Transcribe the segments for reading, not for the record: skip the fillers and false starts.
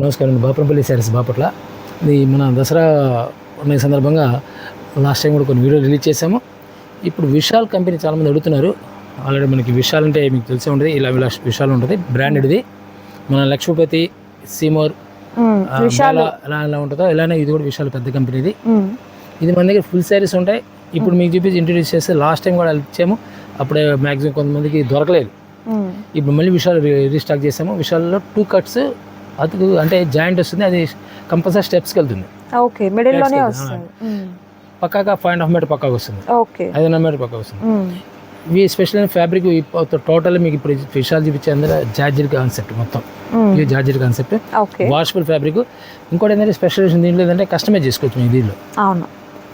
నమస్కారం అండి. బాపురపల్లి శారీస్ బాపట్ల. ఇది మన దసరా ఉన్న సందర్భంగా లాస్ట్ టైం కూడా కొన్ని వీడియోలు రిలీజ్ చేసాము. ఇప్పుడు విశాల్ కంపెనీ చాలామంది అడుగుతున్నారు. ఆల్రెడీ మనకి విశాల్ అంటే మీకు తెలిసే ఉంటుంది, ఇలా విశాల్ ఉంటుంది బ్రాండెడ్ది. మన లక్ష్మీపతి, సీమోర్ ఎలా ఉంటుందో ఇలానే ఇది కూడా విశాల్ పెద్ద కంపెనీది. ఇది మన దగ్గర ఫుల్ శారీస్ ఉంటాయి. ఇప్పుడు మీకు చూపించి ఇంట్రడ్యూస్ చేస్తే లాస్ట్ టైం కూడా ఇచ్చాము. అప్పుడే మ్యాక్సిమం కొంతమందికి దొరకలేదు. ఇప్పుడు మళ్ళీ విశాల్ రీస్టాక్ చేసాము. విశాల్లో 2 కట్స్ అతుకు అంటే జాయింట్ వస్తుంది, అది కంపల్సరీ స్టెప్స్కి వెళ్తుంది. ఓకే, మిడిల్ లోనే వస్తుంది. పక్కాగా 5.5 మీటర్ పక్కాగా వస్తుంది. ఓకే, 5.5 మీటర్ పక్కా వస్తుంది. ఇవి స్పెషల్ ఫ్యాబ్రిక్ టోటల్ మీకు ఇప్పుడు విశాల్ చూపించే అందరూ జార్జెట్ కాన్సెప్ట్, మొత్తం ఇది జార్జెట్ కాన్సెప్ట్, వాషబుల్ ఫ్యాబ్రిక్. ఇంకోటి ఏంటంటే స్పెషలైజేషన్ దీంట్లో ఏంటంటే కస్టమైజ్ చేసుకోవచ్చు. మీకు దీనిలో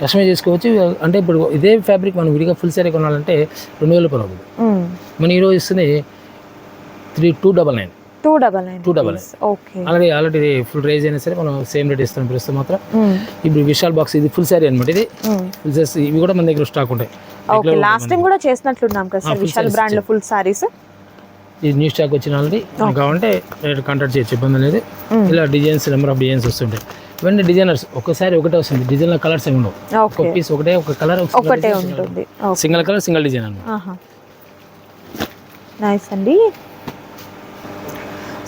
కస్టమైజ్ చేసుకోవచ్చు. అంటే ఇప్పుడు ఇదే ఫ్యాబ్రిక్ మనం విడిగా ఫుల్ శారీ కొనాలంటే 2,000 రూపాయలు అవుతుంది. మన ఈరోజు ఇస్తుంది 299. ఆల్రెడీ ఫుల్ రేజ్ అయినా సరే మనం సేమ్ రేట్ ఇస్తాం ప్రస్తుతం మాత్రం. ఇప్పుడు విశాల్ బాక్స్ ఇది ఫుల్ శారీ అనమాట. ఇది ఫుల్ శారీస్ ఇవి కూడా మన దగ్గర స్టాక్ ఉంటాయి. లాస్ట్ టైం కూడా చేసినట్లున్నాం కదా సార్ విశాల్ బ్రాండ్ లో ఫుల్ సారీస్. ఇది న్యూ స్టాక్ వచ్చిన ఆల్రెడీ కావాలంటే కాంటాక్ట్ చేయొచ్చు, ఇబ్బంది లేదు. ఇలా డిజైన్స్ నెంబర్ ఆఫ్ డిజైన్స్ వస్తుంటాయి. ఇవన్నీ డిజైనర్స్ ఒకసారి ఒకటే వస్తుంది. డిజైన్ కలర్స్ ఏమి ఉండవు. ఒక పీస్ ఒకటే, ఒక కలర్ ఒకటే ఉంటుంది. సింగిల్ కలర్ సింగిల్ డిజైన్ అన్నమాట. నైస్ అండి.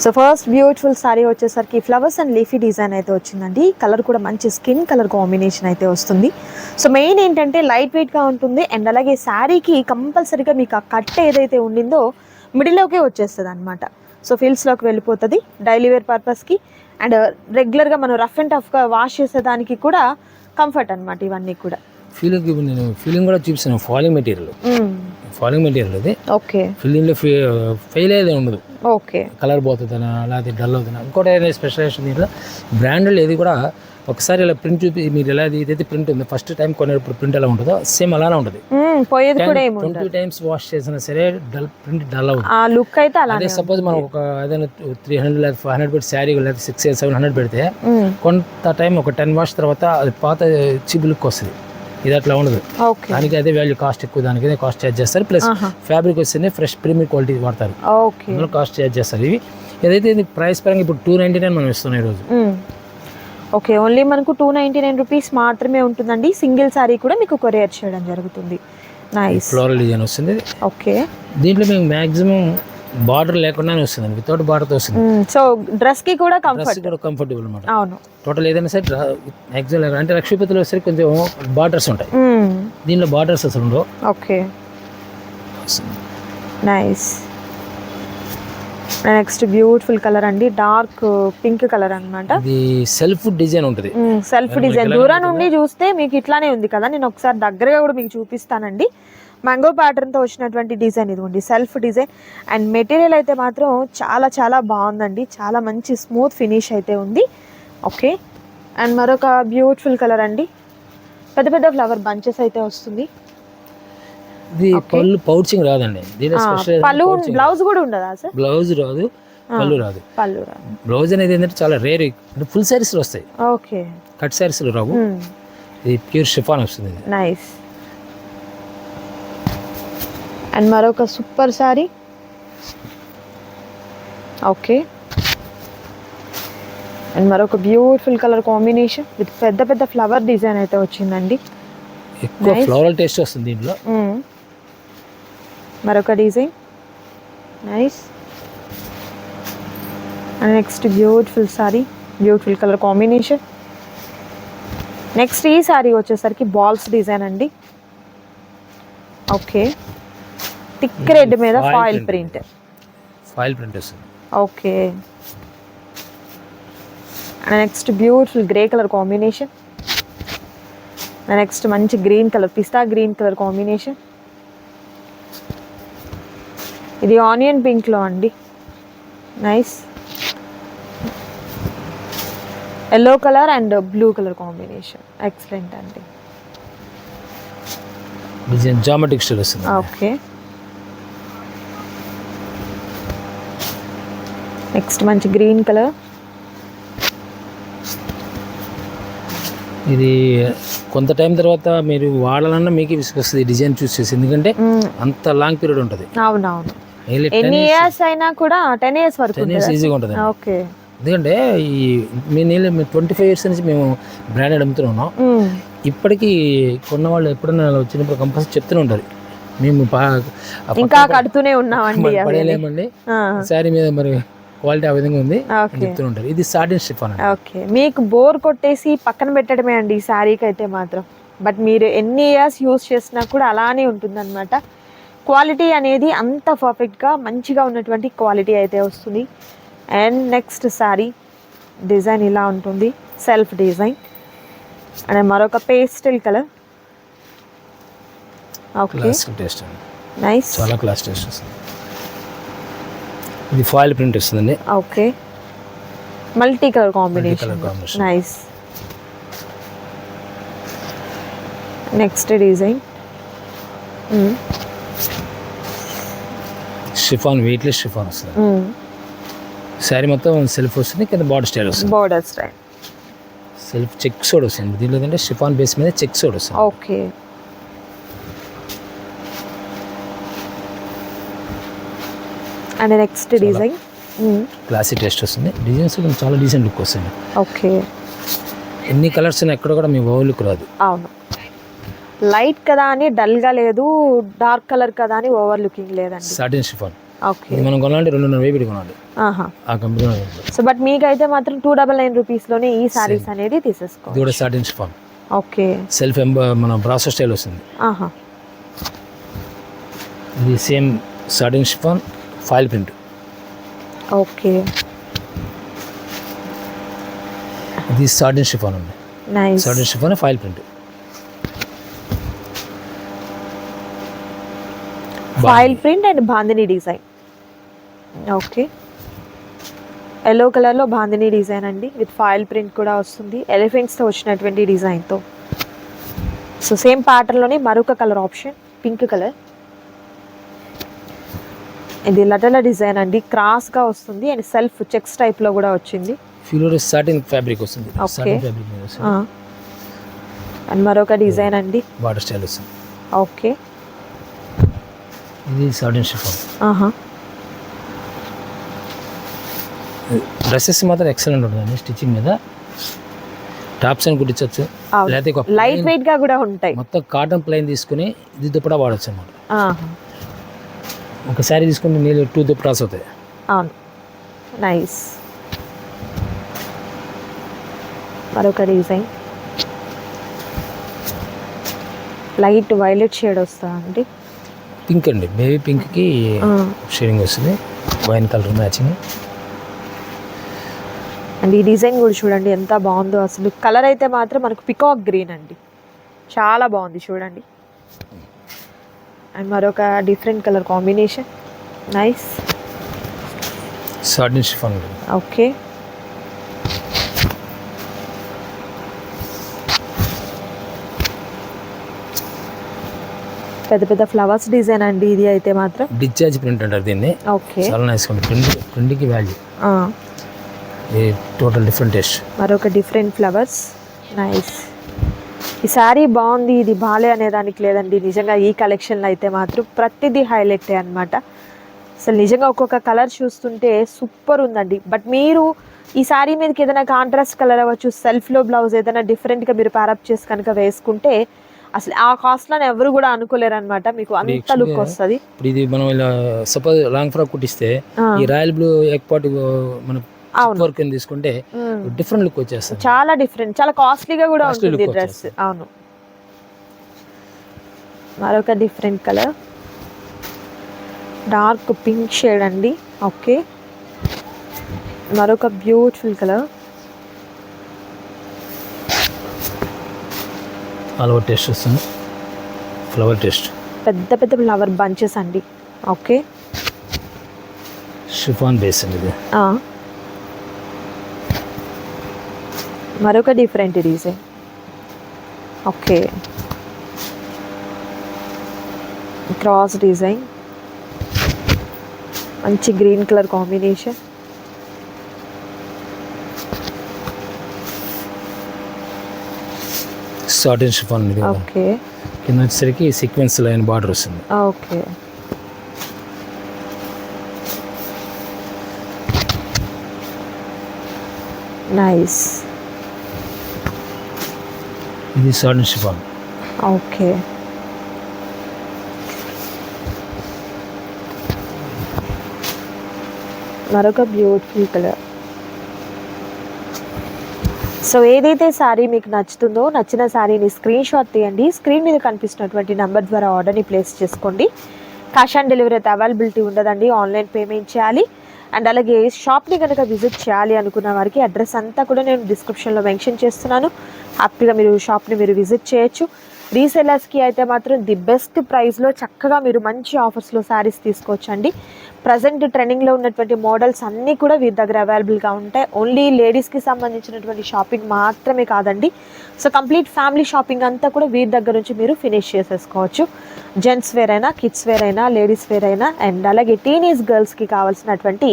సో ఫస్ట్ బ్యూటిఫుల్ సారీ వచ్చేసరికి ఫ్లవర్స్ అండ్ లీఫీ డిజైన్ అయితే వచ్చిందండి. కలర్ కూడా మంచి స్కిన్ కలర్ కాంబినేషన్ అయితే వస్తుంది. సో మెయిన్ ఏంటంటే లైట్ వెయిట్గా ఉంటుంది. అండ్ అలాగే శారీకి కంపల్సరీగా మీకు ఆ కట్ ఏదైతే ఉండిందో మిడిల్లోకే వచ్చేస్తుంది అనమాట. సో ఫిల్స్లోకి వెళ్ళిపోతుంది డైలీ వేర్ పర్పస్కి. అండ్ రెగ్యులర్గా మనం రఫ్ అండ్ టఫ్గా వాష్ చేసేదానికి కూడా కంఫర్ట్ అనమాట. ఇవన్నీ కూడా ఫీలింగ్ కూడా చూపిస్తాను. ఫాలింగ్ మెటీరియల్ అది. ఓకే, ఫిల్లింగ్లో ఫెయిల్ అయ్యేది ఉండదు. ఓకే, కలర్ పోతుందనా లేకపోతే డల్ అవుతుందా. ఇంకోటి ఏదైనా స్పెషలైజేషన్ దీంట్లో బ్రాండెడ్ ఏది కూడా ఒకసారి ఇలా ప్రింట్ చూపి మీరు ఎలా ఏదైతే ప్రింట్ ఉంది ఫస్ట్ టైం కొనేటప్పుడు ప్రింట్ ఎలా ఉంటుందో సేమ్ అలానే ఉంటుంది. 20 టైమ్స్ వాష్ చేసినా సరే ప్రింట్ డల్ అవుతుంది. అదే సపోజ్ మనం ఒక ఏదైనా 300 లేదా 500 పెట్టి శారీ లేదా 600-700 పెడితే కొంత టైం ఒక 10 వాష్ తర్వాత అది పాత చిబు లుక్ వస్తుంది. ఇది అట్లా ఉండదు. దానికి అదే వాల్యూ కాస్ట్ ఎక్కువ, దానికి అదే కాస్ట్ ఛార్జ్ చేస్తారు. ప్లస్ ఫ్యాబ్రిక్ వస్తేనే ఫ్రెష్ ప్రీమియం క్వాలిటీ వాడతారు, అందులో కాస్ట్ ఛార్జ్ చేస్తారు. ఇవి ఏదైతే ఇది ప్రైస్ పరంగా ఇప్పుడు 299 మనం ఇస్తున్నాం ఈరోజు. ఓకే, ఓన్లీ మనకు 299 రూపీస్ మాత్రమే ఉంటుందండి. సింగిల్ సారీ కూడా మీకు కొరియర్ చేయడం జరుగుతుంది. నైస్ ఫ్లోరల్ డిజైన్ వస్తుంది. ఓకే, దీంట్లో మీకు మాక్సిమం బార్డర్ లేకుండానే వస్తుంది, వితౌట్ బార్డర్ తో వస్తుంది. సో డ్రెస్ కి కూడా కంఫర్టబుల్ అనమాట. అవును, టోటల్ ఏదైనా సరే మాక్సిమం అంటే లక్ష్మీపతిలో సరే కొంచెం బార్డర్స్ ఉంటాయి, దీనిలో బార్డర్స్ అసలు ఉండవు. Okay, nice. Next beautiful colour అండి, డార్క్ పింక్ కలర్ అన్నమాట. ఇది సెల్ఫ్ డిజైన్ ఉంటుంది. సెల్ఫ్ డిజైన్ దూరం నుండి చూస్తే మీకు ఇట్లానే ఉంది కదా. నేను ఒకసారి దగ్గరగా కూడా మీకు చూపిస్తానండి. మ్యాంగో ప్యాటర్న్తో వచ్చినటువంటి డిజైన్ ఇదిగోండి, సెల్ఫ్ డిజైన్. అండ్ మెటీరియల్ అయితే మాత్రం చాలా చాలా బాగుందండి, చాలా మంచి స్మూత్ ఫినిష్ అయితే ఉంది. ఓకే, అండ్ మరొక బ్యూటిఫుల్ కలర్ అండి, పెద్ద పెద్ద ఫ్లవర్ బంచెస్ అయితే వస్తుంది. ఇది పళ్ళు పౌచింగ్ రాదండి, పళ్ళు బ్లౌజ్ కూడా ఉండదా సార్? బ్లౌజ్ రాదు, పళ్ళు రాదు. బ్లౌజ్ అనేది ఏంటంటే చాలా రేర్, అంటే ఫుల్ శారీస్ వస్తాయి. ఓకే, కట్ శారీస్ రావు. ఇది ప్యూర్ షిఫాన్ వస్తుంది. నైస్. అండ్ మరొక సూపర్ సారీ. ఓకే, అండ్ మరొక బ్యూటిఫుల్ కలర్ కాంబినేషన్ విత్ పెద్ద పెద్ద ఫ్లవర్ డిజైన్ అయితే వచ్చిందండి. ఎక్కువ ఫ్లోరల్ టేస్ట్ వస్తుంది దీంట్లో. మరొక design, nice. And next beautiful sorry, beautiful colour combination. Next ఈ సారీ వచ్చేసరికి బాల్స్ డిజైన్ అండి. ఓకే, థిక్ రెడ్ మీద ఫాయిల్ ప్రింట్ వస్తుంది. Okay, and next beautiful grey colour combination. Next మంచి గ్రీన్ కలర్, పిస్తా గ్రీన్ కలర్ కాంబినేషన్. ఇది onion పింక్లో అండి, nice. Yellow colour and blue colour combination, excellent అండి. Design geometric style వస్తుంది. Okay, next మంచి green colour. ఇది కొంత time తర్వాత మీరు వాడాలన్నా మీకు విసుకొస్తుంది డిజైన్ చూసేసి, ఎందుకంటే అంత లాంగ్ పీరియడ్ ఉంటుంది. అవునవును, ఎన్ని ఇయర్స్ అయినా కూడా 10 ఇయర్స్ వరకు ఈజీగా ఉంటుంది. ఓకే, ఎందుకంటే ఈ మీ నీళ్ళు 25 years నుంచి మేము బ్రాండెడ్ అమ్ముతూనే ఉన్నాం. ఇప్పటికీ కొన్న వాళ్ళు ఎప్పుడైనా అలా వచ్చినప్పుడు కంపల్సరీ చెప్తూనే ఉంటారు, మేము ఇంకా కడుతూనే ఉన్నామండి, పడేయలేమండి శారీ మీద మరి క్వాలిటీ ఆ విధంగా ఉంది చెప్తూనే ఉంటారు. ఇది సాటిన్ షిఫాన్. ఓకే, మీకు బోర్ కొట్టేసి పక్కన పెట్టడమే అండి ఈ శారీకి అయితే మాత్రం. బట్ మీరు ఎన్ని ఇయర్స్ యూస్ చేసినా కూడా అలానే ఉంటుంది అనమాట. క్వాలిటీ అనేది అంత పర్ఫెక్ట్గా మంచిగా ఉన్నటువంటి క్వాలిటీ అయితే వస్తుంది. అండ్ నెక్స్ట్ శారీ డిజైన్ ఇలా ఉంటుంది, సెల్ఫ్ డిజైన్ అండ్ మరొక పేస్టల్ కలర్. ఓకే, నైస్, చాలా క్లాస్ టేస్ట్ వస్తుంది. ఇది ఫాయిల్ ప్రింట్ వస్తుందండి. Okay, multi colour combination, nice. Next design chiffon, weightless chiffon వస్తుంది. శారీ మొత్తం సెల్ఫ్ వస్తుంది, కింద బార్డర్ స్టైల్ వస్తుంది. బార్డర్ స్టైల్ సెల్ఫ్ చెక్స్ కూడా వస్తుంది. దీనిలో ఏంటంటే షిఫాన్ బేస్ మీద చెక్స్ కూడా వస్తుంది. Okay, and next design classy taste వస్తుంది. డిజైన్స్ కూడా చాలా డీసెంట్ లుక్ వస్తుంది. ఓకే, ఎన్ని కలర్స్ ఎక్కడ కూడా మీ ఓవర్ లుక్ రాదు. అవును, లైట్ కదా అని డల్గా లేదు, డార్క్ కలర్ కదా అని ఓవర్ లుకింగ్ లేదండి. Satin chiffon. ఓకే, మనం కొనాలంటే 2,500 కొనాలి ఆ కంపెనీ. సో బట్ మీకైతే మాత్రం 299 రూపీస్లోనే ఈ సారీస్ అనేది తీసేసుకో. ఇది కూడా సాటిన్ షిఫాన్. ఓకే, సెల్ఫ్ మన బ్రాసో స్టైల్ వస్తుంది. ఇది same satin chiffon, foil print. Okay, ఇది సాటిన్ షిఫాన్ ఉంది. Nice, satin chiffon, foil print. Foil print and bandhani design. Okay, yellow కలర్లో బాందిని డిజైన్ అండి, విత్ ఫాయిల్ ప్రింట్ కూడా వస్తుంది, ఎలిఫెంట్స్తో వచ్చినటువంటి డిజైన్తో. సో సేమ్ ప్యాటర్న్లోనే మరొక కలర్ ఆప్షన్, పింక్ కలర్. ఇది లటల డిజైన్ అండి, క్రాస్గా వస్తుంది అండ్ సెల్ఫ్ చెక్స్ టైప్లో కూడా వచ్చింది. ఫ్యూర్ సాటిన్ ఫ్యాబ్రిక్ వస్తుంది. ఓకే, అండ్ మరొక డిజైన్ అండి, బార్డర్ స్టైల్ వస్తుంది. ఓకే, ఇది సాటిన్ షిఫాన్. డ్రెస్సెస్ మాత్రం ఎక్సలెంట్ ఉంటుందండి. స్టిచ్చింగ్ మీద టాప్స్ అని కుట్టించవచ్చు, లేకపోతే లైట్ వెయిట్ గా కూడా ఉంటాయి. మొత్తం కాటన్ ప్లైన్ తీసుకుని ఇది దుప్పటా వాడచ్చు అన్నమాట. ఒక శారీ తీసుకుంటే నీళ్ళు 2 దుప్పటాస్ అవుతాయి. అవును, నైస్. మరొక డిజైన్ లైట్ వైలెట్ షేడ్ వస్తా అండి, పింక్ అండి, బేబీ పింక్కి షేడింగ్ వస్తుంది, వైన్ కలర్ మ్యాచింగ్. అండ్ ఈ డిజైన్ కూడా చూడండి ఎంత బాగుందో అసలు. కలర్ అయితే మాత్రం మనకు పికాక్ గ్రీన్ అండి, చాలా బాగుంది చూడండి. అండ్ మరొక different colour combination, nice. Satin chiffon. Okay, పెద్ద పెద్ద ఫ్లవర్స్ డిజైన్ అండి ఇది అయితే మాత్రం. డిశ్చార్జ్ ప్రింట్ అంటారు దీన్ని. ఓకే, చాలా నైస్ ఉంది. ప్రింట్కి వాల్యూ, టోటల్ డిఫరెంట్ టేస్ట్. మరొక డిఫరెంట్ ఫ్లవర్స్, నైస్. ఈ శారీ బాగుంది, ఇది బాలే అనే దానికి లేదండి. నిజంగా ఈ కలెక్షన్లో అయితే మాత్రం ప్రతిదీ హైలైటే అనమాట. అసలు నిజంగా ఒక్కొక్క కలర్ చూస్తుంటే సూపర్ ఉందండి. బట్ మీరు ఈ శారీ మీదకి ఏదైనా కాంట్రాస్ట్ కలర్ అవ్వచ్చు, సెల్ఫ్లో బ్లౌజ్ ఏదైనా డిఫరెంట్గా మీరు ప్యారప్ చేసి కనుక వేసుకుంటే అసలు ఆ కాస్ట్లో ఎవరు కూడా అనుకోలేరు అనమాట, మీకు అంత లుక్ వస్తుంది. ఇప్పుడు ఇది మనం ఇలా సపోజ్ లాంగ్ ఫ్రాక్ కుట్టిస్తే ఈ రాయల్ బ్లూ ఎక్పాట్ మన వర్క్ తీసుకుంటే డిఫరెంట్ లుక్ వచ్చేస్తుంది, చాలా డిఫరెంట్, చాలా కాస్ట్లీగా కూడా ఉంటుంది డ్రెస్. అవును, మరొక different colour dark pink shade అండి. ఓకే, మరొక బ్యూటిఫుల్ కలర్, ఫ్లవర్ టేస్ట్ వస్తుంది, ఫ్లవర్ టేస్ట్, పెద్ద పెద్ద ఫ్లవర్ బంచెస్ అండి. ఓకే, షిఫాన్ బేస్ అండి ఇది. మరొక different design. Okay, cross design, మంచి green colour combination. Satin chiffon ఇది. ఓకే, కింద వచ్చేసరికి సీక్వెన్స్ లైన్ బార్డర్ వస్తుంది. Okay, nice. ఇది సాటన్ షిఫాన్. ఓకే. మరొక బ్యూటిఫుల్ కలర్. సో ఏదైతే శారీ మీకు నచ్చుతుందో నచ్చిన శారీని స్క్రీన్ షాట్ తీయండి. స్క్రీన్ మీద కనిపిస్తున్నటువంటి నెంబర్ ద్వారా ఆర్డర్ని ప్లేస్ చేసుకోండి. క్యాష్ ఆన్ డెలివరీ అయితే అవైలబిలిటీ ఉండదండి, ఆన్లైన్ పేమెంట్ చేయాలి. అండ్ అలాగే షాప్ని కనుక విజిట్ చేయాలి అనుకున్న వారికి అడ్రస్ అంతా కూడా నేను డిస్క్రిప్షన్లో మెన్షన్ చేస్తున్నాను. హ్యాపీగా మీరు షాప్ని మీరు విజిట్ చేయొచ్చు. రీసెలర్స్కి అయితే మాత్రం ది బెస్ట్ ప్రైస్లో చక్కగా మీరు మంచి ఆఫర్స్లో శారీస్ తీసుకోవచ్చండి. ప్రజెంట్ ట్రెండింగ్లో ఉన్నటువంటి మోడల్స్ అన్నీ కూడా వీరి దగ్గర అవైలబుల్గా ఉంటాయి. ఓన్లీ లేడీస్కి సంబంధించినటువంటి షాపింగ్ మాత్రమే కాదండి. సో కంప్లీట్ ఫ్యామిలీ షాపింగ్ అంతా కూడా వీరి దగ్గర నుంచి మీరు ఫినిష్ చేసేసుకోవచ్చు. జెంట్స్ వేర్ అయినా, కిడ్స్ వేర్ అయినా, లేడీస్ వేర్ అయినా, అండ్ అలాగే టీనేజ్ గర్ల్స్కి కావాల్సినటువంటి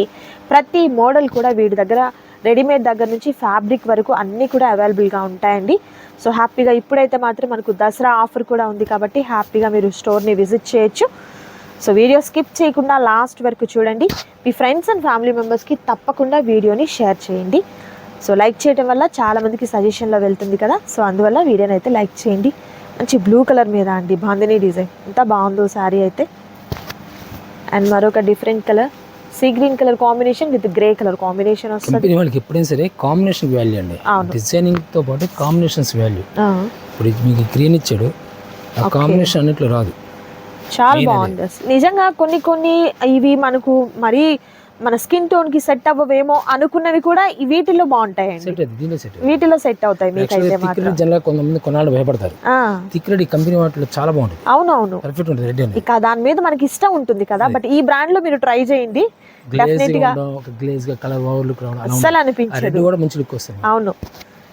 ప్రతి మోడల్ కూడా వీరి దగ్గర రెడీమేడ్ దగ్గర నుంచి ఫ్యాబ్రిక్ వరకు అన్నీ కూడా అవైలబుల్గా ఉంటాయండి. సో హ్యాపీగా ఇప్పుడైతే మాత్రం మనకు దసరా ఆఫర్ కూడా ఉంది కాబట్టి హ్యాపీగా మీరు స్టోర్ని విజిట్ చేయొచ్చు. సో వీడియో స్కిప్ చేయకుండా లాస్ట్ వరకు చూడండి. మీ ఫ్రెండ్స్ అండ్ ఫ్యామిలీ మెంబర్స్కి తప్పకుండా వీడియోని షేర్ చేయండి. సో లైక్ చేయడం వల్ల చాలామందికి సజెషన్లో వెళ్తుంది కదా, సో అందువల్ల వీడియోని అయితే లైక్ చేయండి. మంచి బ్లూ కలర్ మీద అండి బాందిని డిజైన్, ఎంత బాగుందో శారీ అయితే. అండ్ మరొక different colour sea green colour combination with grey colour combination వస్తుంది. వాళ్ళకి ఎప్పుడైనా సరే కాంబినేషన్ వాల్యూ అండి, డిజైనింగ్తో పాటు కాంబినేషన్స్ వాల్యూ. ఇప్పుడు మీకు గ్రీన్ ఇచ్చాడు, ఆ కాంబినేషన్ అన్నిట్లో రాదు, చాలా బాగుంది నిజంగా. కొన్ని ఇవి మనకు మరీ మన స్కిన్ టోన్ కి సెట్ అవ్వవేమో అనుకున్నవి కూడా వీటిలో బాగుంటాయండి, వీటిలో సెట్ అవుతాయి. మీకైతే మాత్రం జనరల్ కొంతమంది కొనాలి భయపడతారు, తిక్రెడ్ కంపెనీ వాటిలో చాలా బాగుంటుంది. అవునవును, పర్ఫెక్ట్ ఉంటుంది రెడ్ అని. ఇక దాని మీద మనకి ఇష్టం ఉంటుంది కదా, బట్ ఈ బ్రాండ్ లో మీరు ట్రై చేయండి, డెఫినెట్ గా గ్లేజ్ గా కలర్ ఓవర్ లుక్ అస్సలు అనిపించదు, కూడా మంచి లుక్ వస్తుంది. అవును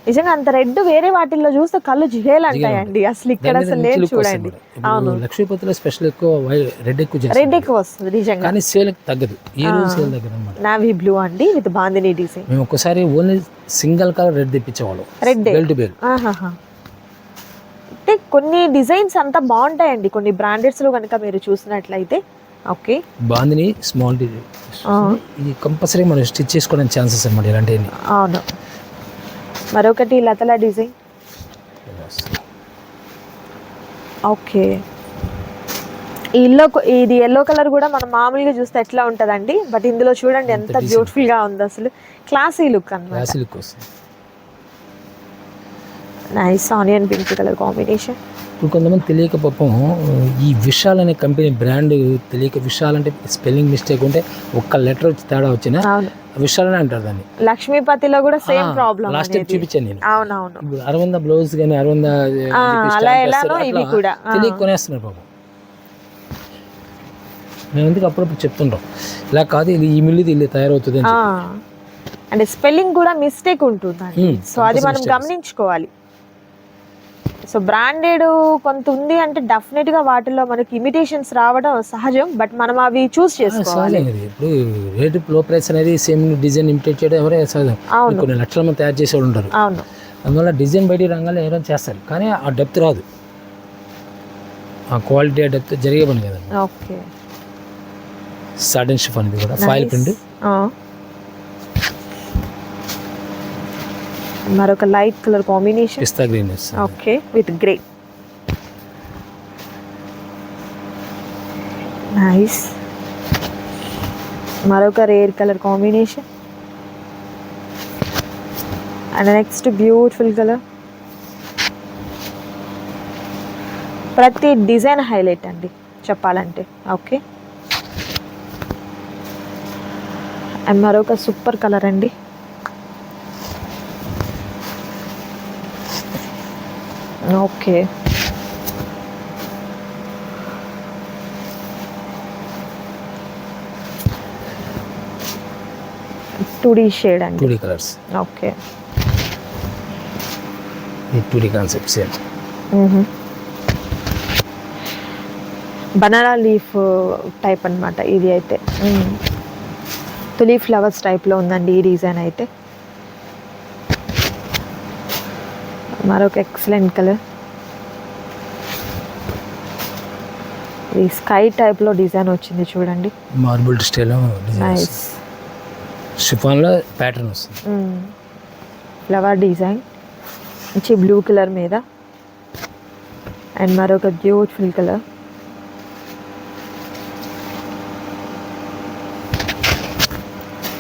నిజంగా అంత రెడ్ వేరే వాటిల్లో చూస్తే కళ్ళు జిగేలు అంటాయండి, అసలు ఇక్కడ అసలు లేదు చూడండి. అవును లక్ష్మీపతిలో స్పెషల్ ఎక్కువ రెడ్ ఎక్కువ వస్తుంది నిజంగా, కానీ సేల్ తగ్గదు, ఈ రోజు సేల్ తగ్గదు అన్నమాట. నావీ బ్లూ అండి విత్ బాందిని డిజైన్. మేము ఒకసారి ఓన్లీ సింగిల్ కలర్ రెడ్ తెప్పించేవాళ్ళం, రెడ్ బెల్ టు బెల్. అంటే కొన్ని డిజైన్స్ అంతా బాగుంటాయండి కొన్ని బ్రాండెడ్స్ లో కనుక మీరు చూసినట్లయితే. ఓకే, బాందిని స్మాల్ ఇది కంపల్సరీ మనం స్టిచ్ చేసుకోవడానికి ఛాన్సెస్ అన్నమాట ఇలాంటివి. అవును, మరొకటి లతల డిజైన్. ఓకే, ఇది ఎల్లో కలర్ కూడా మనం మామూలుగా చూస్తే ఎట్లా ఉంటుందండి, బట్ ఇందులో చూడండి ఎంత బ్యూటిఫుల్ గా ఉంది, అసలు క్లాసీ లుక్ అన్నమాట. Nice onion pink colour combination. ఇప్పుడు కొంతమంది తెలియక పాపం ఈ విశాల్ అనే కంపెనీ బ్రాండ్ తెలియక విశాల్ అంటే స్పెల్లింగ్ మిస్టేక్ ఉంటే ఒక్క లెటర్ వచ్చి తేడా వచ్చినా విశాల్ అని అంటారు దాన్ని. లక్ష్మీపతిలో కూడా సేమ్ ప్రాబ్లం, లాస్ట్ టైం చూపించాను నేను. అవునవును, ఇప్పుడు అరవింద బ్లౌజ్ కానీ అరవింద తెలియక కొనేస్తున్నారు పాపం. మేము ఎందుకు అప్పుడప్పుడు చెప్తుంటాం ఇలా కాదు, ఇది ఈ మిల్లు ఇల్లు తయారవుతుంది అంటే స్పెల్లింగ్ కూడా మిస్టేక్ ఉంటుంది, సో అది మనం గమనించుకోవాలి. సో బ్రాండెడ్ కొంత ఉంది అంటే డెఫినెట్ గా వాటిలో మనకి ఇమిటేషన్స్ రావడం సహజం, బట్ మనం అవి చూస్ చేసుకోవాలి. ఇప్పుడు రేట్ లో ప్రైస్ అనేది సేమ్ డిజైన్ ఇమిటేట్ చేయడం ఎవరే సహజం, కొన్ని లక్షల మంది తయారు చేసేవాళ్ళు ఉంటారు. అవును, అందువల్ల డిజైన్ బయట రంగాల్లో ఎవరైనా చేస్తారు, కానీ ఆ డెప్త్ రాదు, ఆ క్వాలిటీ ఆ డెప్త్ జరిగే పని కదా. ఓకే, సాటన్ షిఫాన్ ఇది కూడా ఫాయిల్ ప్రింట్. మరొక light colour combination pista green. Okay, with grey. Nice, మరొక rare colour combination. And next beautiful colour. ప్రతి డిజైన్ హైలైట్ అండి చెప్పాలంటే. ఓకే, అండ్ మరొక సూపర్ కలర్ అండి. ఓకే, టూడీ షేడ్ అండి, టూడీ కలర్స్. ఓకే, ఈ two D concept same. Banana leaf type అన్నమాట ఇది అయితే, తులీ ఫ్లవర్స్ టైప్లో ఉందండి ఈ డిజైన్ అయితే. మరొక ఎక్సలెంట్ కలర్, ఇది స్కై టైప్లో డిజైన్ వచ్చింది చూడండి, మార్బుల్ స్టైల్ డిజైన్. షిఫాన్లో ప్యాటర్న్ వస్తుంది. ఫ్లవర్ డిజైన్ మంచి బ్లూ కలర్ మీద అండ్ మరొక beautiful colour.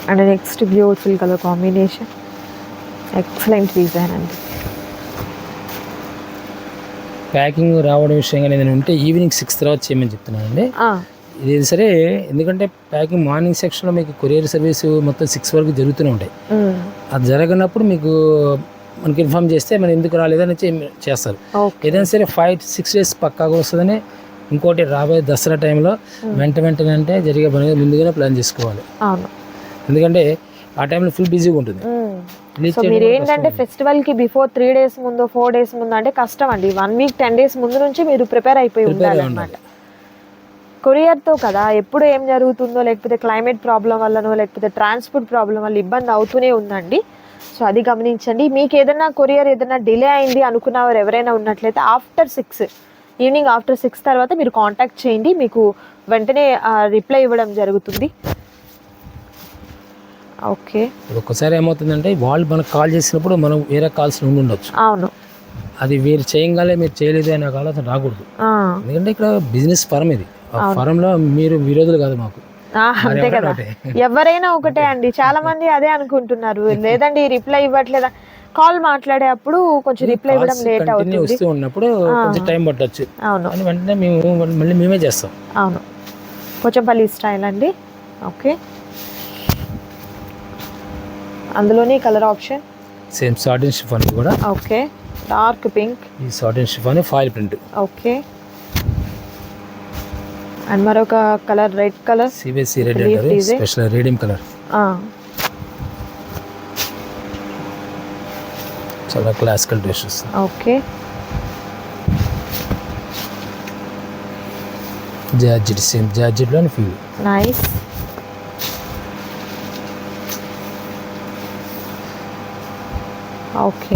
And next beautiful colour combination, excellent design అండి. ప్యాకింగ్ రావడం విషయంగా నేను ఉంటే ఈవినింగ్ 6 తర్వాత చేయమని చెప్తున్నానండి. ఇది సరే, ఎందుకంటే ప్యాకింగ్ మార్నింగ్ సెక్షన్లో మీకు కొరియర్ సర్వీస్ మొత్తం 6 వరకు జరుగుతూనే ఉంటాయి. అది జరగనప్పుడు మీకు మనకి ఇన్ఫామ్ చేస్తే మనం ఎందుకు రాలేదని చేస్తారు. ఏదైనా సరే 5-6 డేస్ పక్కాగా వస్తుందని. ఇంకోటి రాబోయే దసరా టైంలో వెంటనే అంటే జరిగే పని ముందుగానే ప్లాన్ చేసుకోవాలి. ఎందుకంటే ఆ టైంలో ఫుల్ బిజీగా ఉంటుంది. సో మీరు ఏంటంటే ఫెస్టివల్కి బిఫోర్ 3 డేస్ ముందు 4 డేస్ ముందు అంటే కష్టం అండి. 1 వీక్ 10 డేస్ ముందు నుంచి మీరు ప్రిపేర్ అయిపోయి ఉండాలి అన్నమాట. కొరియర్తో కదా, ఎప్పుడు ఏం జరుగుతుందో, లేకపోతే క్లైమేట్ ప్రాబ్లం వల్లనో, లేకపోతే ట్రాన్స్పోర్ట్ ప్రాబ్లం వల్ల ఇబ్బంది అవుతూనే ఉందండి. సో అది గమనించండి. మీకు ఏదైనా కొరియర్ ఏదైనా డిలే అయింది అనుకున్నవారు ఎవరైనా ఉన్నట్లయితే ఈవినింగ్ ఆఫ్టర్ 6 తర్వాత మీరు కాంటాక్ట్ చేయండి. మీకు వెంటనే రిప్లై ఇవ్వడం జరుగుతుంది. ఓకే. ఒక్కసారి ఏమవుతుందంటే వాళ్ళు మనకు కాల్ చేసినప్పుడు మనం వేరే కాల్స్ ఉండొచ్చు. అవును, అది మీరు చేయగానే మీరు చేయలేదు అనే ఆలోచన రాకూడదు. ఎందుకంటే ఇక్కడ బిజినెస్ ఫరం, ఇది ఫరంలో మీరు విరోధులు కాదు మాకు. అంతే కదా, ఎవరైనా ఒకటే అండి. చాలా మంది అదే అనుకుంటున్నారు, లేదండి రిప్లై ఇవ్వట్లేదా. కాల్ మాట్లాడే అప్పుడు కొంచెం రిప్లై ఇవ్వడం లేట్ అవుతుంది. వస్తూ ఉన్నప్పుడు కొంచెం టైం పట్టొచ్చు. అవును, అని వెంటనే మళ్ళీ మేమే చేస్తాం. అవును, పోచంపల్లి స్టైల్ అండి. ఓకే, అందులోని colour option same satin chiffon కూడా. Okay, dark pink. ఈ satin chiffon foil print. Okay, and మరొక colour red colour, CBSE red అంటారు, స్పెషల్ రేడియం కలర్. చాలా classical dresses. Okay, georgette, same georgette లోని ఫీల్. నైస్. ఓకే,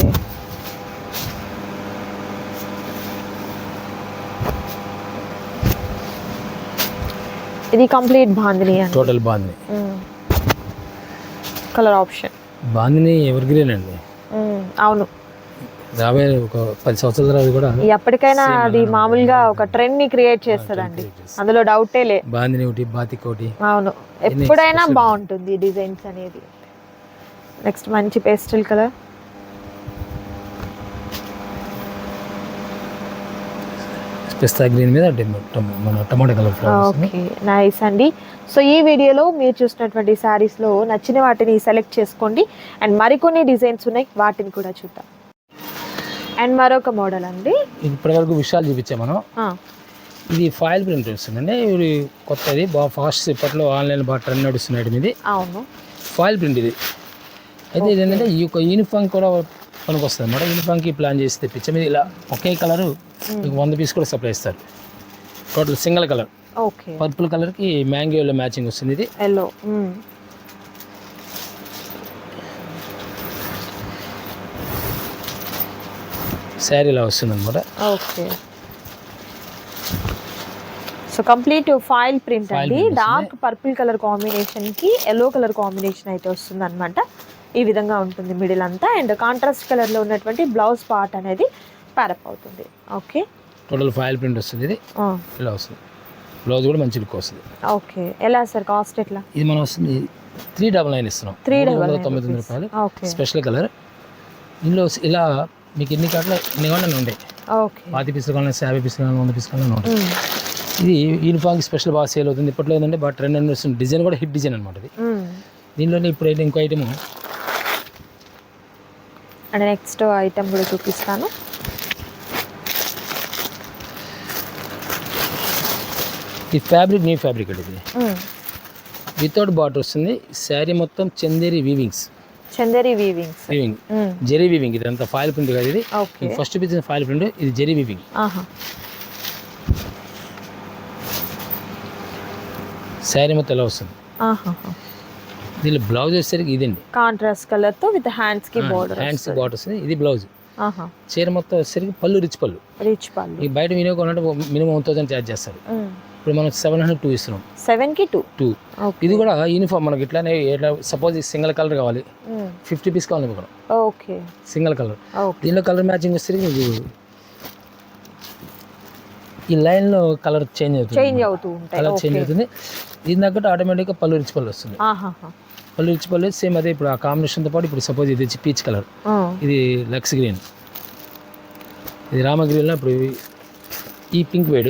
ఇది complete bandhani, total bandhani. Colour option bandhani evergreen అండి. అవును, రాబోయే ఒక 10 సంవత్సరాల తర్వాత కూడా ఎప్పటికైనా అది మామూలుగా ఒక ట్రెండ్ ని క్రియేట్ చేస్తుందండి, అందులో డౌటే లే. బాందిని ఒకటి, బాతిక్ ఒకటి. అవును, ఎప్పుడైనా బాగుంటుంది డిజైన్స్ అనేది. నెక్స్ట్ మంచి పేస్టల్ కలర్, పిస్తా గ్రీన్ మీద మన టమాటా కలర్ ఫ్లవర్స్. ఓకే, నైస్ అండి. సో ఈ వీడియోలో మీరు చూసినటువంటి శారీస్లో నచ్చిన వాటిని సెలెక్ట్ చేసుకోండి. అండ్ మరికొన్ని డిజైన్స్ ఉన్నాయి, వాటిని కూడా చూద్దాం. అండ్ మరొక మోడల్ అండి, ఇప్పటివరకు విషయాలు చూపించాం మనం. ఇది ఫాయిల్ ప్రింట్ వస్తుందండి. ఇది కొత్తది, బాగా ఫాస్ట్. ఇప్పట్లో ఆన్లైన్ బాగా ట్రెండ్ నడుస్తున్నాయి ఇది. అవును, ఫాయిల్ ప్రింట్ ఇది. అయితే ఇది ఏంటంటే ఈ యొక్క యూనిఫామ్ కూడా పనికి వస్తుంది అన్నమాట. యూనిఫామ్కి ప్లాన్ చేసి తెప్పించాం. ఇది ఇలా ఒకే కలరు మీకు 100 పీస్ కూడా సప్లై ఇస్తారు. Total single colour. Okay, purple కలర్కి మ్యాంగో ఎల్లో మ్యాచింగ్ వస్తుంది. ఇది ఎల్లో. శారీ ఇలా వస్తుంది అనమాట. Okay, so complete foil print అండి. డార్క్ పర్పుల్ కలర్ కాంబినేషన్ కి ఎల్లో కలర్ కాంబినేషన్ అయితే వస్తుంది అనమాట. ఈ విధంగా ఉంటుంది మిడిల్ అంతా. అండ్ కాంట్రాస్ట్ కలర్ లో ఉన్నటువంటి బ్లౌజ్ పార్ట్ అనేది ప్యారప్ అవుతుంది. ఓకే, టోటల్ ఫాయిల్ ప్రింట్ వస్తుంది. ఇది ఇలా వస్తుంది. బ్లౌజ్ కూడా మంచి లుక్ వస్తుంది. ఓకే, ఎలా సార్ కాస్ట్ ఎట్లా? ఇది మనం వస్తుంది 399 ఇస్తున్నాం. 399 రూపాయలు. Special colour. ఇందులో ఇలా మీకు ఎన్ని కావాలని ఉంటాయి. ఓకే, 40 పీసులు కావాలి, 50 పీసులు కావాలి, 100 పీసులు కావాలి ఉంటాయి. ఇది యూనిఫామ్కి స్పెషల్ బాగా సేల్ అవుతుంది. ఇప్పట్లో ఏంటంటే బాగా ట్రెండ్ అని వస్తుంది. డిజైన్ కూడా హిట్ డిజైన్ అనమాట. ఇది దీనిలోనే ఇప్పుడు అయితే ఇంకో ఐటమ్. అండ్ నెక్స్ట్ ఐటమ్ కూడా చూపిస్తాను. ఈ ఫ్యాబ్రిక్ న్యూ ఫ్యాబ్రిక్ అండి. ఇది వితౌట్ బార్డర్ వస్తుంది. శారీ మొత్తం చందేరి వీవింగ్. జెరీ వీవింగ్. ఇది అంతా ఫాయిల్ ప్రింట్ కాదు. ఇది ఫస్ట్ పీస్ ఫాయిల్ ప్రింట్, ఇది జెరీ వీవింగ్. శారీ మొత్తం ఎలా వస్తుంది. దీనిలో బ్లౌజ్ వచ్చేసరికి ఇదండి, కాంట్రాస్ట్ కలర్ తో విత్ హ్యాండ్స్ కి బోర్డర్ వస్తుంది. ఇది బ్లౌజ్. చీర మొత్తం వచ్చేసరికి పళ్ళు రిచ్ పళ్ళు. ఈ బయట వినియోగం మినిమం 1000 ఛార్జ్ చేస్తారు. ఇప్పుడు మనం 702 ఇస్తున్నాం. 7కి 2. 2 ఇది కూడా యూనిఫామ్ మనకి ఇట్లానే సపోజ్ సింగిల్ కలర్ కావాలి 50 పీస్ కావాలి ఇక్కడ. Okay, single colour. దీనిలో కలర్ మ్యాచింగ్ వస్తే మీకు ఈ లైన్లో కలర్ చేంజ్ అవుతుంది. కలర్ చేంజ్ అవుతుంది. దీని తగ్గట్టు ఆటోమేటిక్గా పళ్ళు రిచ్ పళ్ళు వస్తుంది. పళ్ళు రిచ్ పళ్ళు సేమ్ అదే ఇప్పుడు ఆ కాంబినేషన్తో పాటు ఇప్పుడు సపోజ్ ఇది వచ్చి పీచ్ కలర్, ఇది లక్స్ గ్రీన్, ఇది రామ గ్రీన్లో ఇప్పుడు ఈ పింక్ వేడ్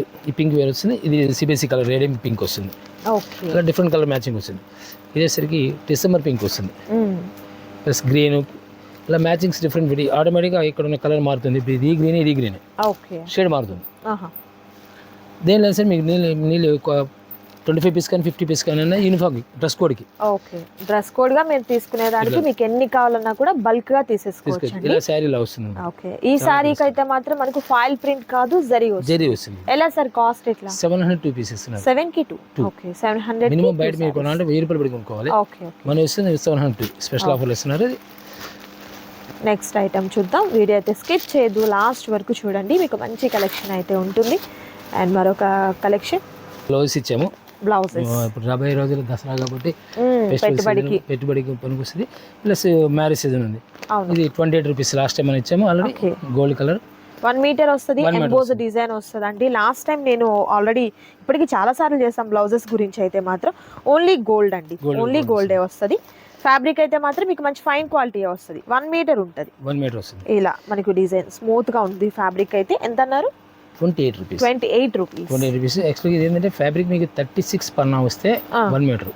వస్తుంది. ఇది సిబిఎస్ఈ కలర్ రేడియం పింక్ వస్తుంది. ఇలా డిఫరెంట్ కలర్ మ్యాచింగ్ వస్తుంది. ఇదేసరికి డిసెంబర్ పింక్ వస్తుంది ప్లస్ గ్రీన్, ఇలా మ్యాచింగ్స్ డిఫరెంట్ పెట్టి ఆటోమేటిక్గా ఇక్కడ ఉన్న కలర్ మారుతుంది. ఇప్పుడు ఇది గ్రీన్ షేడ్ మారుతుంది. దేనిలో సార్ మీకు నీళ్ళు 25 పీస్ కానీ 50 పీస్ కానీ యూనిఫామ్ డ్రెస్ కోడ్కి. ఓకే, డ్రెస్ కోడ్గా మీరు తీసుకునేదానికి మీకు ఎన్ని కావాలన్నా కూడా బల్క్గా తీసేసుకోవచ్చు. ఇలా శారీలో వస్తుంది. ఓకే, ఈ శారీకి అయితే మాత్రం మనకు ఫాయిల్ ప్రింట్ కాదు, జరీ వస్తుంది. ఎలా సార్ కాస్ట్ ఎట్లా? 702 పీసెస్. 7కి 2. ఓకే, 700 మినిమం బయట మీరు కొనాలంటే 1000 రూపాయలు పెట్టి కొనుక్కోవాలి. ఓకే, మనం ఇస్తుంది 702 స్పెషల్ ఆఫర్లు ఇస్తున్నారు. నెక్స్ట్ ఐటమ్ చూద్దాం. వీడియో అయితే స్కిప్ చేయదు, లాస్ట్ వరకు చూడండి, మీకు మంచి కలెక్షన్ అయితే ఉంటుంది. అండ్ మరొక కలెక్షన్ బ్లౌజ్ ఇచ్చాము. బ్లౌజెస్ ఇప్పుడు 50 రోజులు దసరా కాబట్టి పెట్టుబడికి పనికొస్తుంది. ప్లస్ మ్యారేజ్ సీజన్ ఉంది. ఇది 28 రూపీస్ లాస్ట్ టైం మనం ఇచ్చాము ఆల్రెడీ. గోల్డ్ కలర్ 1 మీటర్ వస్తుంది. ఎంబోజ్ డిజైన్ వస్తుంది అండి. లాస్ట్ టైం నేను ఆల్రెడీ ఇప్పటికి చాలా సార్లు చేసాం బ్లౌజెస్ గురించి. అయితే మాత్రం ఓన్లీ గోల్డ్ అండి, ఓన్లీ గోల్డే వస్తుంది. ఫ్యాబ్రిక్ అయితే మాత్రం మీకు మంచి ఫైన్ క్వాలిటీ వస్తుంది. 1 మీటర్ ఉంటుంది. 1 మీటర్ వస్తుంది. ఇలా మనకు డిజైన్ స్మూత్ గా ఉంది. ఫ్యాబ్రిక్ అయితే ఎంత అన్నారు? 28 రూపీస్. 28 రూపీస్. 28 రూపీస్. యాక్చువల్గా ఇది ఏంటంటే ఫ్యాబ్రిక్ మీకు 36 పన్నా వస్తే 1 మీటర్,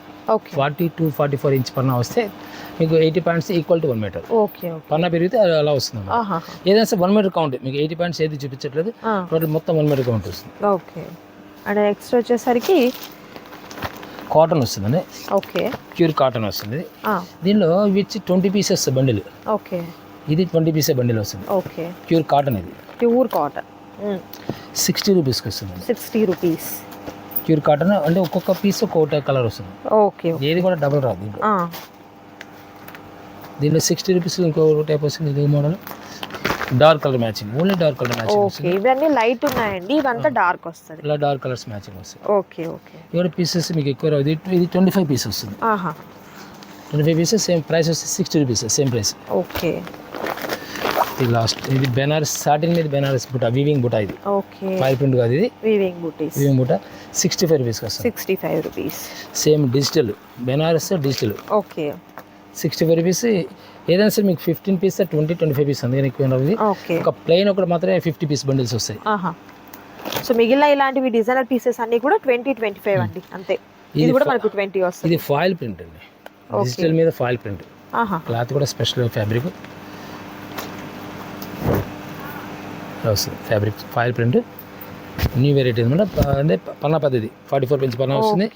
42-44 ఇంచ్ పన్నా వస్తే మీకు 80 points equal to 1 metre. Okay, పన్నా పెరిగితే అలా వస్తుంది. ఏదైనా 1 మీటర్ కౌంట్ మీకు 80 పాయింట్స్ ఏది చూపించట్లేదు. టోటల్ మొత్తం 1 మీటర్ కౌంట్ వస్తుంది. ఓకే, అండ్ నెక్స్ట్ వచ్చేసరికి కాటన్ వస్తుందండి. ఓకే, ప్యూర్ కాటన్ వస్తుంది. దీనిలో ఇవి 20 పీసెస్ బండిల్. ఓకే, ఇది 20 పీసెస్ బండిల్ వస్తుంది. Okay, pure cotton. ఇది ప్యూర్ కాటన్ 60 రూపీస్కి వస్తుంది. 60 రూపీస్. ప్యూర్ కాటన్ అంటే ఒక్కొక్క పీస్ ఒక్కొక్క కలర్ వస్తుంది. ఓకే, ఏది కూడా డబుల్ రాదు. దీనిలో 60 రూపీస్ ఇంకో టైప్ వస్తుంది. ఇది model dark colour matching, only dark colour matching. Okay, ఇవన్నీ లైట్ ఉన్నాయండి, ఇవంతా డార్క్ వస్తుంది. ఇలా డార్క్ కలర్స్ మ్యాచింగ్ వస్తాయి. ఓకే, ఓకే, ఇవి పీసెస్ మీకు ఎక్కువ రాదు. ఇది 25 పీస్ వస్తుంది. 25 పీసెస్ సేమ్ ప్రైస్ వస్తుంది. 60 రూపీస్ సేమ్ ప్రైస్. ఓకే, ఇది లాస్ట్. ఇది బెనారస్ సాటిన్ మీద బెనారస్ బుట్ట, వీవింగ్ బుట్ట. ఇది ఓకే, ఫైల్ ప్రింట్ కాదు, ఇది వీవింగ్ బుట్టీస్. వీవింగ్ బుట్ట 65 రూపీస్కి వస్తుంది. 65 rupees. Same digital Banaras digital. Okay, 65 rupees. ఏదైనా సరే మీకు 15 పీస్ 20-25 పీస్ ఉంది. ఓకే, ఒక ప్లెయిన్ ఒకటి మాత్రమే 50 పీస్ బండిల్స్ వస్తాయి. సో మిగిలిన ఇలాంటివి డిజైనర్ పీసెస్ అన్ని కూడా 20-25 అండి, అంతే. ఇది కూడా మనకు 20 వస్తుంది. ఇది ఫాయిల్ ప్రింట్ అండి, డిజిటల్ మీద ఫాయిల్ ప్రింట్. క్లాత్ కూడా స్పెషల్ ఫ్యాబ్రిక్ వస్తుంది. Fabric foil print new variety అనమాట. అంటే పన్నా పద్ధతి 44 ఇంచ్ పన్నా వస్తుంది.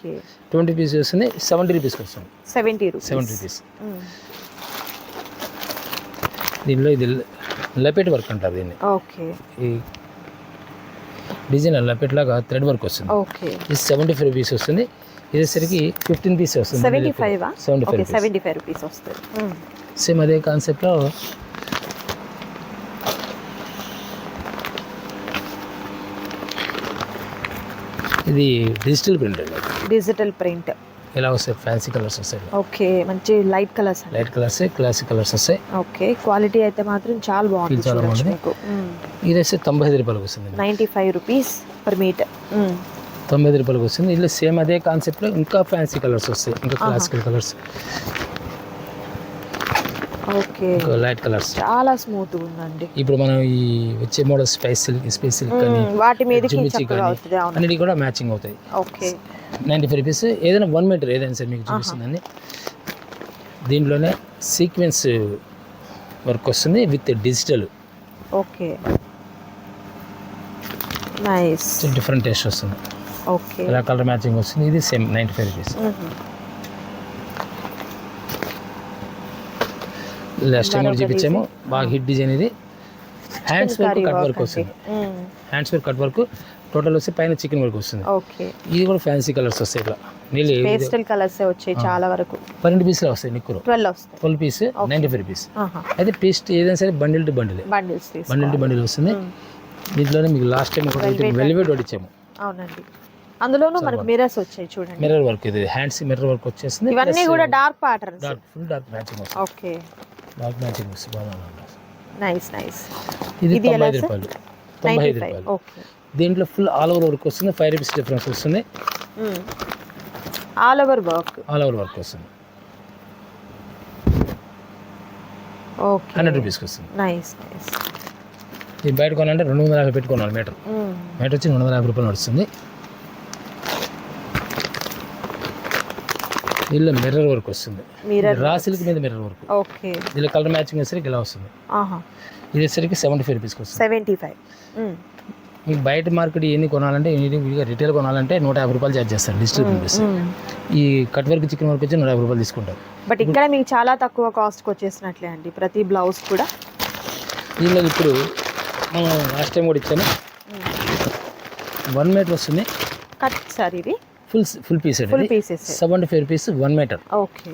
20 పీస్ వస్తుంది. 70 రూపీస్కి వస్తుంది. 70 రూపీస్. దీనిలో ఇది లపెట్ వర్క్ అంటారు దీన్ని. ఓకే, ఈ డిజైన్ లపెట్ లాగా థ్రెడ్ వర్క్ వస్తుంది. ఓకే, ఇది 75 రూపీస్ వస్తుంది. ఇదేసరికి 15 పీస్ వస్తుంది. 75 రూపీస్ వస్తుంది. సేమ్ అదే కాన్సెప్ట్లో ఇది డిజిటల్ ప్రింట్ అండి. డిజిటల్ ప్రింట్ ఇలా వస్తాయి. ఫ్యాన్సీ కలర్స్ వస్తాయి. ఓకే, మంచి light colours. Light colours, classic colours వస్తాయి. ఓకే, క్వాలిటీ అయితే మాత్రం చాలా బాగుంది. చాలా బాగుంది. ఇది వస్తే 95 రూపాయలకు వస్తుంది. 95 రూపీస్ పర్ మీటర్. 95 రూపాయలకు వస్తుంది. ఇలా సేమ్ అదే కాన్సెప్ట్లో ఇంకా ఫ్యాన్సీ కలర్స్ వస్తాయి, ఇంకా classical colours. Okay, light colours చాలా స్మూత్ ఉందండి. ఇప్పుడు మనం ఈ వచ్చే మోడల్ స్పైస్ సిల్క్ కానీ వాటి మీద అన్నిటి కూడా మ్యాచింగ్ అవుతాయి. Okay, 95 rupees. ఏదైనా 1 మీటర్ ఏదైనా సరే మీకు చూపిస్తుందండి. దీంట్లోనే సీక్వెన్స్ వర్క్ వస్తుంది with digital. Okay, nice. Different taste వస్తుంది. ఓకే, ఇలా కలర్ మ్యాచింగ్ వస్తుంది. ఇది సేమ్ 95 రూపీస్. లాస్ట్ టైం కూడా చూపించాము, బాగా హిట్ డిజైన్. ఇది హ్యాండ్స్ వర్క్ కట్ వర్క్ వస్తుంది. Hands work cut work total వస్తే పైన చికెన్ వర్క్ వస్తుంది. ఓకే, ఇది కూడా ఫ్యాన్సీ కలర్స్ వస్తాయి. ఇట్లా నీళ్ళు పేస్టల్ కలర్స్ వచ్చాయి చాలా వరకు. 12 పీస్లో వస్తాయి. నిక్కురు 12 పీస్ 95 రూపీస్. అయితే పేస్ట్ ఏదైనా సరే బండిల్ టు బండిల్ బండిల్ వస్తుంది. దీంట్లోనే మీకు లాస్ట్ టైం వెల్వెట్ వడిచ్చాము. అవునండి, అందులోనూ మనకు మిర్రర్స్ వచ్చాయి చూడండి. మిర్రర్ వర్క్, ఇది హ్యాండ్స్ మిర్రర్ వర్క్ వచ్చేసింది. ఇవన్నీ కూడా dark patterns. Full dark matching వస్తుంది. ఓకే, డార్క్ మ్యాచింగ్ వస్తుంది, బాగా ఉంటుంది. Nice nice. ఇది ఇది ఎలా 95 రూపాయలు. 95 రూపాయలు. ఓకే, దీంట్లో ఫుల్ ఆల్ ఓవర్ వర్క్ వస్తుంది. 5 రూపీస్ డిఫరెన్స్ వస్తుంది. All over work, all over work వస్తుంది. ఓకే, 100 రూపీస్కి వస్తుంది. Nice nice. ఇది బయట కొనాలంటే 250 పెట్టుకోవాలి మీటర్. మీటర్ వచ్చి 250 రూపాయలు నడుస్తుంది. దీనిలో మిర్రర్ వర్క్ వస్తుంది. రా సిల్క్ మీద మిర్రర్ వర్క్. ఓకే, దీనిలో కలర్ మ్యాచింగ్ వచ్చేసరికి ఇలా వస్తుంది. ఇది వచ్చేసరికి 75 రూపీస్కి వస్తుంది. 75. మీకు బయట మార్కెట్ ఎన్ని కొనాలంటే రిటైల్ కొనాలంటే 150 రూపాయలు ఛార్జ్ చేస్తారు డిస్ట్రిబ్యూటర్స్. ఈ కట్ వర్క్ చికెన్ వర్క్ వచ్చి 150 రూపాయలు తీసుకుంటారు. బట్ ఇక్కడ మీకు చాలా తక్కువ కాస్ట్కి వచ్చేసినట్లే అండి ప్రతి బ్లౌజ్ కూడా. దీనిలో ఇప్పుడు మనం లాస్ట్ టైం కూడా ఇచ్చాను. 1 మీటర్ వస్తుంది కట్ సార్, ఇది full piece. Full pieces 75 rupees 1 metre. Okay,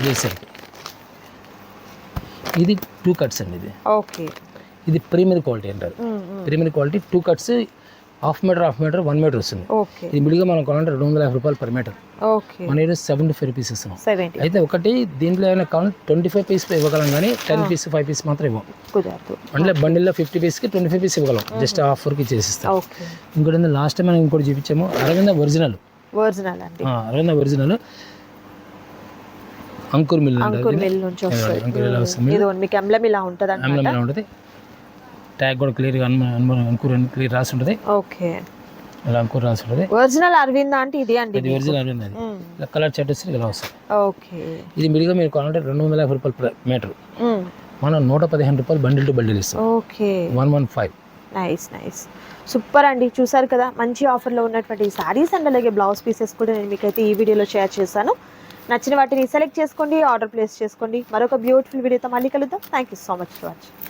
వేసరికి ఇది 2 కట్స్ అండి. ఇది ఓకే, ఇది ప్రీమియర్ క్వాలిటీ అంటారు. Premier quality 2 cuts half metre 1 metre వస్తుంది. ఓకే, ఇది మిడిగా మనం కొనాలంటే 250 రూపాయలు పర్ మీటర్. ఓకే, మన ఈరోజు 75 రూపీస్ ఇస్తున్నాం. 70. అయితే ఒకటి దీంట్లో ఏమైనా కావాలంటే 25 పీస్ ఇవ్వగలం, కానీ 10 పీస్ 5 పీస్ మాత్రం ఇవ్వం. కుదరదు. అంటే బండిల్లో 50 పీస్కి 25 పీస్ ఇవ్వగలం, జస్ట్ హాఫ్ వరకు చేసిస్తాం. ఓకే, ఇంకోటి లాస్ట్ టైం మనం ఇంకోటి చూపించాము, అరవింద ఒరిజినల్ అండి. అరవింద ఒరిజినల్ అంకుర్ మిల్ నుంచి వస్తుంది. అంకుర్ ఇలా వస్తుంది. ఇది మీకు ఎంబ్లమ్ ఇలా ఉంటుంది ఎంబ్లమ్ ఇలా ఉంటుంది. ట్యాగ్ కూడా క్లియర్గా అంకుర్ అని క్లియర్ రాసి ఉంటుంది. ఓకే, ఇలా అంకుర్ రాసి ఉంటుంది. ఒరిజినల్ అరవింద అంటే ఇది అండి. ఇది ఒరిజినల్ అరవింద. అది ఇలా కలర్ చార్ట్ వస్తే ఇలా వస్తుంది. ఓకే, ఇది మిడిగా మీరు కొనాలంటే 250 రూపాయలు మీటర్. మనం 115 రూపాయలు బండిల్ టు బండిల్ ఇస్తాం. ఓకే, 115. నైస్ నైస్, సూపర్ అండి. చూసారు కదా మంచి ఆఫర్లో ఉన్నటువంటి శారీస్ అండ్ అలాగే బ్లౌజ్ పీసెస్ కూడా నేను మీకైతే ఈ వీడియోలో షేర్ చేశాను. నచ్చిన వాటిని సెలెక్ట్ చేసుకోండి, ఆర్డర్ ప్లేస్ చేసుకోండి. మరొక బ్యూటిఫుల్ వీడియోతో మళ్ళీ కలుద్దాం. Thank you so much for watching.